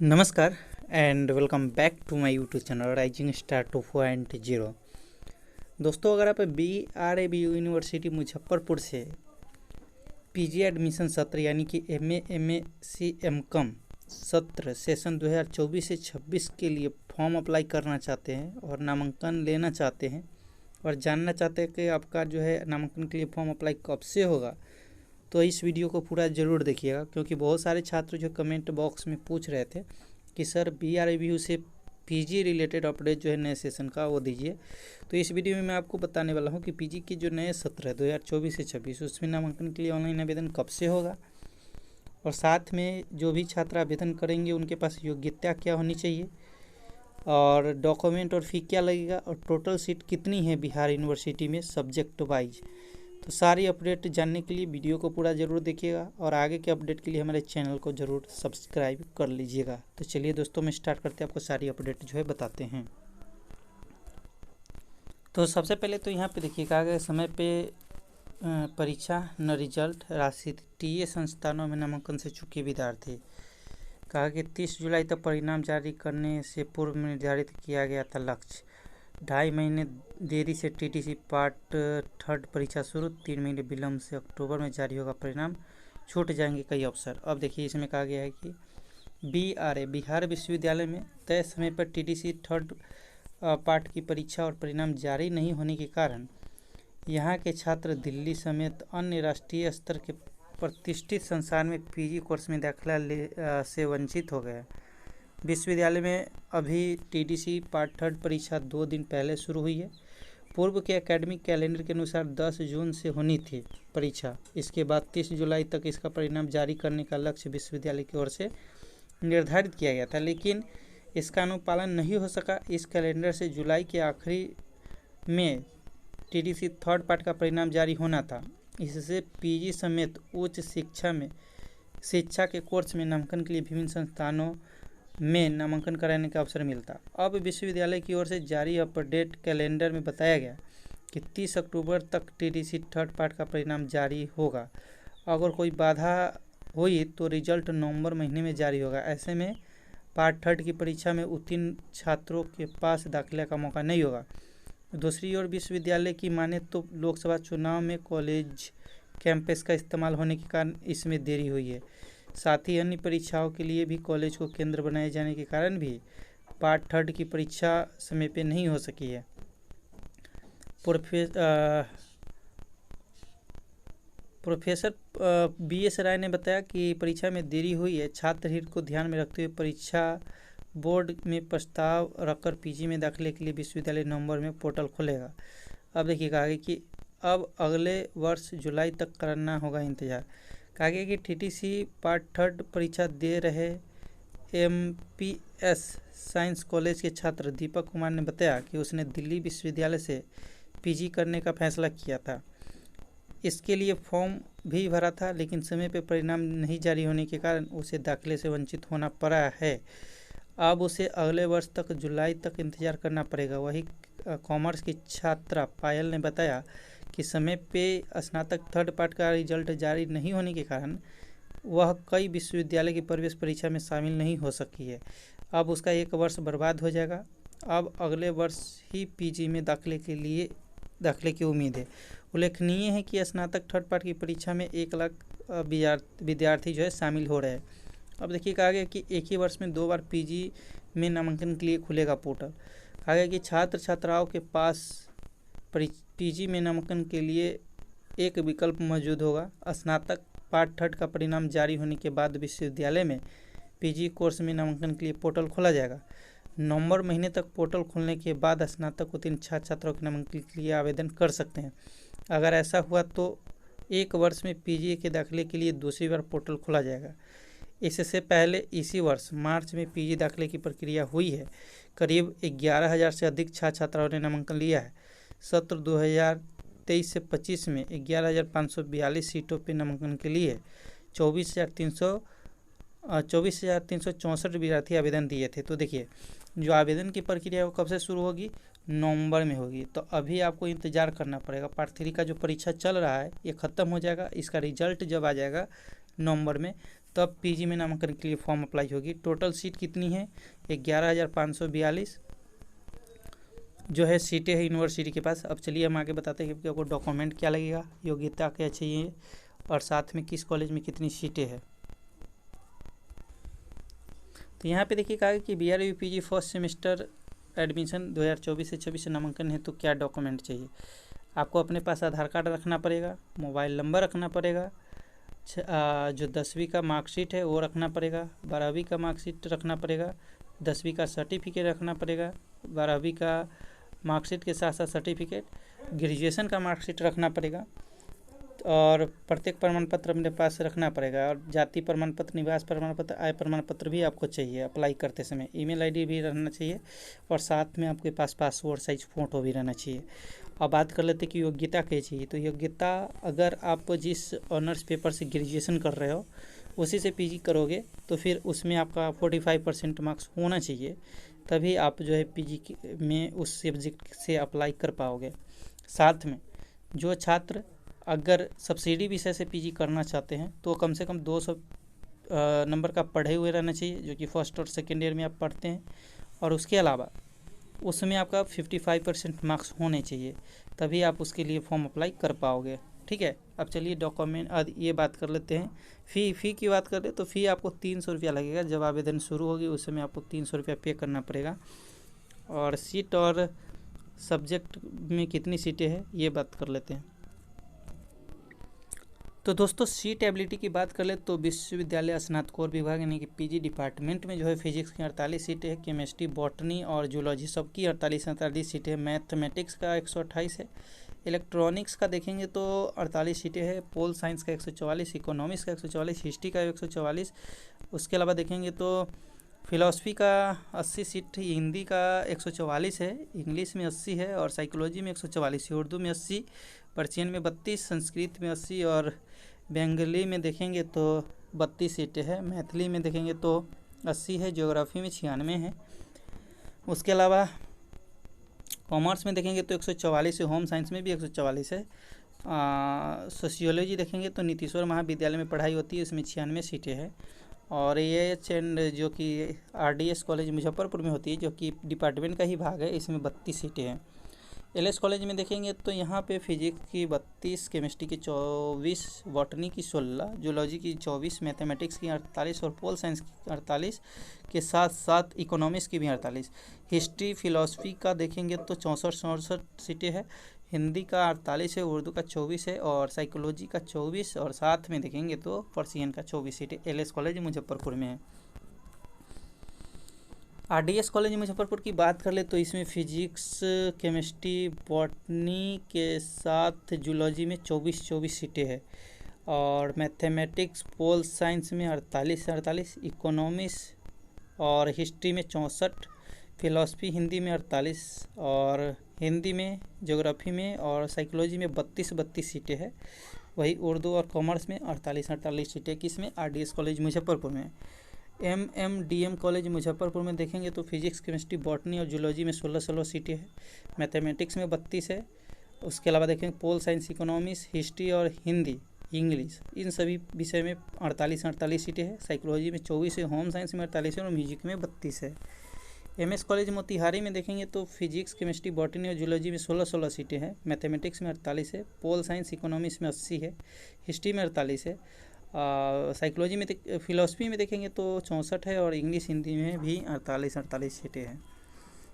नमस्कार and welcome back to my YouTube channel rising star 2.0। दोस्तों, अगर आप BRAB यूनिवर्सिटी मुजफ्फरपुर से पीजी एडमिशन सत्र यानी कि MA MSc MCom सत्र सेशन 2024 से 26 के लिए फॉर्म अप्लाई करना चाहते हैं और नामांकन लेना चाहते हैं और जानना चाहते हैं कि आपका जो है नामांकन के लिए फॉर्म अप्लाई कब से होगा, तो इस वीडियो को पूरा ज़रूर देखिएगा, क्योंकि बहुत सारे छात्र जो कमेंट बॉक्स में पूछ रहे थे कि सर BRAB से पीजी रिलेटेड अपडेट जो है नए सेशन का वो दीजिए। तो इस वीडियो में मैं आपको बताने वाला हूँ कि पीजी की जो नए सत्र है 2024 से 26 उसमें नामांकन के लिए ऑनलाइन आवेदन कब से होगा और साथ में जो भी छात्र आवेदन करेंगे उनके पास योग्यता क्या होनी चाहिए और डॉक्यूमेंट और फी क्या लगेगा और टोटल सीट कितनी है बिहार यूनिवर्सिटी में सब्जेक्ट वाइज। तो सारी अपडेट जानने के लिए वीडियो को पूरा ज़रूर देखिएगा और आगे के अपडेट के लिए हमारे चैनल को ज़रूर सब्सक्राइब कर लीजिएगा। तो चलिए दोस्तों, मैं स्टार्ट करते हैं, आपको सारी अपडेट जो है बताते हैं। तो सबसे पहले तो यहाँ पे देखिएगा कि समय पे परीक्षा न रिजल्ट राशि टीए संस्थानों में नामांकन से चुके विद्यार्थी। कहा कि 30 जुलाई तक परिणाम जारी करने से पूर्व में निर्धारित किया गया था लक्ष्य। 2.5 महीने देरी से TTC पार्ट 3 परीक्षा शुरू, 3 महीने विलम्ब से अक्टूबर में जारी होगा परिणाम, छूट जाएंगे कई अवसर। अब देखिए, इसमें कहा गया है कि BRA बिहार विश्वविद्यालय में तय समय पर TTC 3 पार्ट की परीक्षा और परिणाम जारी नहीं होने के कारण यहाँ के छात्र दिल्ली समेत अन्य राष्ट्रीय स्तर के प्रतिष्ठित संस्थान में पीजी कोर्स में दाखिला से वंचित हो गए। विश्वविद्यालय में अभी TTC पार्ट 3 परीक्षा 2 दिन पहले शुरू हुई है। पूर्व के एकेडमिक कैलेंडर के अनुसार 10 जून से होनी थी परीक्षा। इसके बाद 30 जुलाई तक इसका परिणाम जारी करने का लक्ष्य विश्वविद्यालय की ओर से निर्धारित किया गया था, लेकिन इसका अनुपालन नहीं हो सका। इस कैलेंडर से जुलाई के आखिरी में TTC 3 पार्ट का परिणाम जारी होना था। इससे पीजी समेत उच्च शिक्षा के कोर्स में नामांकन के लिए विभिन्न संस्थानों में नामांकन कराने का अवसर मिलता। अब विश्वविद्यालय की ओर से जारी अपडेट कैलेंडर में बताया गया कि 30 अक्टूबर तक TTC 3 पार्ट का परिणाम जारी होगा। अगर कोई बाधा हुई तो रिजल्ट नवंबर महीने में जारी होगा। ऐसे में पार्ट 3 की परीक्षा में उत्तीर्ण छात्रों के पास दाखिला का मौका नहीं होगा। दूसरी ओर विश्वविद्यालय की माने तो लोकसभा चुनाव में कॉलेज कैंपस का इस्तेमाल होने के कारण इसमें देरी हुई है। साथ ही अन्य परीक्षाओं के लिए भी कॉलेज को केंद्र बनाए जाने के कारण भी पार्ट 3 की परीक्षा समय पे नहीं हो सकी है। प्रोफेसर BS राय ने बताया कि परीक्षा में देरी हुई है। छात्र हित को ध्यान में रखते हुए परीक्षा बोर्ड में प्रस्ताव रखकर पीजी में दाखिले के लिए विश्वविद्यालय नवंबर में पोर्टल खोलेगा। अब देखिएगा आगे कि अब अगले वर्ष जुलाई तक करना होगा इंतजार। कहा गया कि TTC पार्ट 3 परीक्षा दे रहे MPS साइंस कॉलेज के छात्र दीपक कुमार ने बताया कि उसने दिल्ली विश्वविद्यालय से पीजी करने का फैसला किया था। इसके लिए फॉर्म भी भरा था, लेकिन समय पर परिणाम नहीं जारी होने के कारण उसे दाखिले से वंचित होना पड़ा है। अब उसे अगले वर्ष तक जुलाई तक इंतजार करना पड़ेगा। वही कॉमर्स की छात्रा पायल ने बताया कि समय पे स्नातक 3 पार्ट का रिजल्ट जारी नहीं होने के कारण वह कई विश्वविद्यालय की प्रवेश परीक्षा में शामिल नहीं हो सकी है। अब उसका 1 वर्ष बर्बाद हो जाएगा। अब अगले वर्ष ही पीजी में दाखिले की उम्मीद है। उल्लेखनीय है कि स्नातक 3 पार्ट की परीक्षा में 1 लाख विद्यार्थी जो है शामिल हो रहे हैं। अब देखिए, कहा गया कि एक ही वर्ष में 2 बार पीजी में नामांकन के लिए खुलेगा पोर्टल। कहा गया कि छात्र छात्राओं के पास पीजी में नामांकन के लिए एक विकल्प मौजूद होगा। स्नातक पार्ट 3 का परिणाम जारी होने के बाद विश्वविद्यालय में पीजी कोर्स में नामांकन के लिए पोर्टल खोला जाएगा। नवंबर महीने तक पोर्टल खोलने के बाद स्नातक उत्तीर्ण छात्र छात्राओं के नामांकन के लिए आवेदन कर सकते हैं। अगर ऐसा हुआ तो 1 वर्ष में पीजी के दाखिले के लिए दूसरी बार पोर्टल खोला जाएगा। इससे पहले इसी वर्ष मार्च में पीजी दाखिले की प्रक्रिया हुई है। करीब 11,000 से अधिक छात्र छात्राओं ने नामांकन लिया है। सत्र 2023 से 25 में 11,542 सीटों पर नामांकन के लिए 24,364 विद्यार्थी आवेदन दिए थे। तो देखिए, जो आवेदन की प्रक्रिया वो कब से शुरू होगी? नवंबर में होगी। तो अभी आपको इंतज़ार करना पड़ेगा। पार्ट 3 का जो परीक्षा चल रहा है ये ख़त्म हो जाएगा। इसका रिजल्ट जब आ जाएगा नवंबर में, तब पीजी में नामांकन के लिए फॉर्म अप्लाई होगी। टोटल सीट कितनी है? 11,542 जो है सीटें है यूनिवर्सिटी के पास। अब चलिए हम आगे बताते हैं कि आपको डॉक्यूमेंट क्या लगेगा, योग्यता क्या चाहिए और साथ में किस कॉलेज में कितनी सीटें हैं। तो यहाँ पे देखिए कहा कि BRA UPG first semester admission 2024 से 26 से नामांकन है तो क्या डॉक्यूमेंट चाहिए। आपको अपने पास आधार कार्ड रखना पड़ेगा, मोबाइल नंबर रखना पड़ेगा, जो 10वीं का मार्कशीट है वो रखना पड़ेगा, 12वीं का मार्कशीट रखना पड़ेगा, 10वीं का सर्टिफिकेट रखना पड़ेगा, 12वीं का मार्कशीट के साथ साथ सर्टिफिकेट, ग्रेजुएशन का मार्कशीट रखना पड़ेगा और प्रत्येक प्रमाण पत्र अपने पास रखना पड़ेगा। और जाति प्रमाण पत्र, निवास प्रमाण पत्र, आय प्रमाण पत्र भी आपको चाहिए अप्लाई करते समय। ईमेल आईडी भी रहना चाहिए और साथ में आपके पास पासपोर्ट साइज फ़ोटो भी रहना चाहिए। अब बात कर लेते हैं कि योग्यता क्या चाहिए। तो योग्यता, अगर आप जिस ऑनर्स पेपर से ग्रेजुएशन कर रहे हो उसी से पीजी करोगे तो फिर उसमें आपका 45% मार्क्स होना चाहिए, तभी आप जो है पीजी में उस सब्जेक्ट से अप्लाई कर पाओगे। साथ में जो छात्र अगर सब्सिडी विषय से पीजी करना चाहते हैं तो कम से कम 200 नंबर का पढ़े हुए रहना चाहिए, जो कि फर्स्ट और सेकेंड ईयर में आप पढ़ते हैं। और उसके अलावा उसमें आपका 55% मार्क्स होने चाहिए, तभी आप उसके लिए फॉर्म अप्लाई कर पाओगे। ठीक है, अब चलिए डॉक्यूमेंट ये बात कर लेते हैं। फ़ी की बात करें तो फ़ी आपको 300 रुपया लगेगा। जब आवेदन शुरू होगी उस समय आपको 300 रुपया पे करना पड़ेगा। और सीट और सब्जेक्ट में कितनी सीटें हैं ये बात कर लेते हैं। तो दोस्तों सीट एबिलिटी की बात कर ले तो विश्वविद्यालय स्नातकोर विभाग यानी कि पीजी डिपार्टमेंट में जो है फिजिक्स की 48 सीटें हैं, केमिस्ट्री, बॉटनी और जूलॉजी सबकी 48 सीटें हैं, मैथमेटिक्स का 128 है, इलेक्ट्रॉनिक्स का देखेंगे तो 48 सीटें हैं, पोल साइंस का 144, इकोनॉमिक्स का 144, हिस्ट्री का 144। उसके अलावा देखेंगे तो फिलॉसफी का 80 सीट, हिंदी का 144 है, इंग्लिश में 80 है और साइकोलॉजी में 144 है, उर्दू में 80, पर्शियन में 32, संस्कृत में 80 और बंगाली में देखेंगे तो 32 सीटें हैं, मैथिली में देखेंगे तो 80 है, ज्योग्राफी में 96 है। उसके अलावा कॉमर्स में देखेंगे तो 144 है, होम साइंस में भी 144 है। सोशियोलॉजी देखेंगे तो नीतीश्वर महाविद्यालय में पढ़ाई होती है, इसमें 96 सीटें हैं। और AH एंड जो कि RDS कॉलेज मुजफ्फरपुर में होती है, जो कि डिपार्टमेंट का ही भाग है, इसमें 32 सीटें हैं। LS कॉलेज में देखेंगे तो यहाँ पे फिजिक्स की 32, केमिस्ट्री की 24, बॉटनी की 16, जूलॉजी की 24, मैथमेटिक्स की 48 और पोल साइंस की 48 के साथ साथ इकोनॉमिक्स की भी 48। हिस्ट्री फिलॉसफी का देखेंगे तो 64 सीटें हैं, हिंदी का 48 है, उर्दू का 24 है और साइकोलॉजी का 24 और साथ में देखेंगे तो पर्शियन का 24 सीटें LS कॉलेज मुजफ्फरपुर में है। RDS कॉलेज मुजफ्फरपुर की बात कर ले तो इसमें फिजिक्स, केमिस्ट्री, बॉटनी के साथ जूलॉजी में 24 सीटें हैं और मैथमेटिक्स, पोल साइंस में 48, इकोनॉमिक्स और हिस्ट्री में 64, फिलॉसफी हिंदी में 48 और हिंदी में, ज्योग्राफी में और साइकोलॉजी में 32 सीटें हैं। वही उर्दू और कॉमर्स में 48 सीटें किसमें, RDS कॉलेज मुजफ्फरपुर में। MMDM कॉलेज मुजफ्फरपुर में देखेंगे तो फिजिक्स, केमिस्ट्री, बॉटनी और जूलॉजी में 16 सीटें हैं, मैथमेटिक्स में 32 है। उसके अलावा देखेंगे पोल साइंस, इकोनॉमिक्स, हिस्ट्री और हिंदी, इंग्लिश, इन सभी विषय में 48 सीटें हैं, साइकोलॉजी में 24 है, होम साइंस में 48 है और म्यूजिक में 32 है। MS कॉलेज मोतिहारी में देखेंगे तो फिजिक्स, केमिस्ट्री, बॉटनी और जूलॉजी में 16 सीटें हैं, मैथमेटिक्स में 48 है, पोल साइंस, इकोनॉमिक्स में 80 है, हिस्ट्री में 48 है, साइकोलॉजी में फिलॉसफी में देखेंगे तो 64 है और इंग्लिश हिंदी में भी 48 सीटें हैं।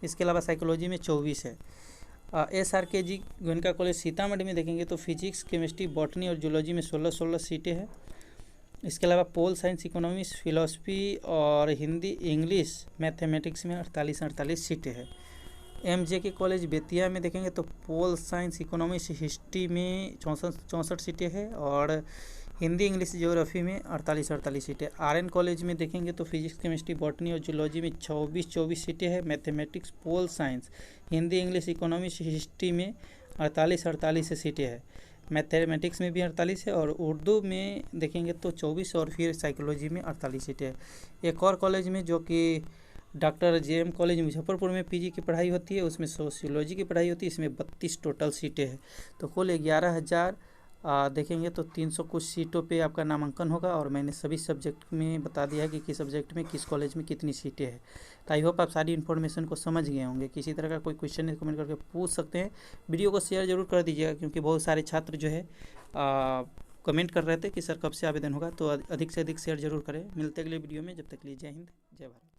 इसके अलावा साइकोलॉजी में 24 है। SRKG गोयनका कॉलेज सीतामढ़ी में देखेंगे तो फिजिक्स, केमिस्ट्री, बॉटनी और जूलॉजी में 16 सीटें हैं। इसके अलावा पोल साइंस, इकोनॉमिक्स, फिलॉसफी और हिंदी, इंग्लिश, मैथमेटिक्स में 48 सीटें हैं। MJK कॉलेज बेतिया में देखेंगे तो पोल साइंस, इकोनॉमिक्स, हिस्ट्री में 64 सीटें हैं और हिंदी, इंग्लिश, ज्योग्राफी में 48 सीटें। RN कॉलेज में देखेंगे तो फिजिक्स, केमिस्ट्री, बॉटनी और जूलॉजी में 24 सीटें हैं, mathematics, pol science, Hindi, English, economics, history में 48 सीटें हैं, मैथमेटिक्स में भी 48 है और उर्दू में देखेंगे तो 24 और फिर साइकोलॉजी में 48 सीटें हैं। एक और कॉलेज में जो कि डॉक्टर JM कॉलेज मुजफ्फरपुर में PG की पढ़ाई होती है, उसमें सोशियोलॉजी की पढ़ाई होती है, इसमें 32 टोटल सीटें हैं। तो कुल देखेंगे तो 300 कुछ सीटों पे आपका नामांकन होगा और मैंने सभी सब्जेक्ट में बता दिया है कि किस सब्जेक्ट में किस कॉलेज में कितनी सीटें हैं। तो आई होप आप सारी इन्फॉर्मेशन को समझ गए होंगे। किसी तरह का कोई क्वेश्चन है कमेंट करके पूछ सकते हैं। वीडियो को शेयर जरूर कर दीजिएगा क्योंकि बहुत सारे छात्र जो है कमेंट कर रहे थे कि सर कब से आवेदन होगा, तो अधिक से अधिक शेयर जरूर करें। मिलते अगले वीडियो में, जब तक के लिए जय हिंद जय भारत।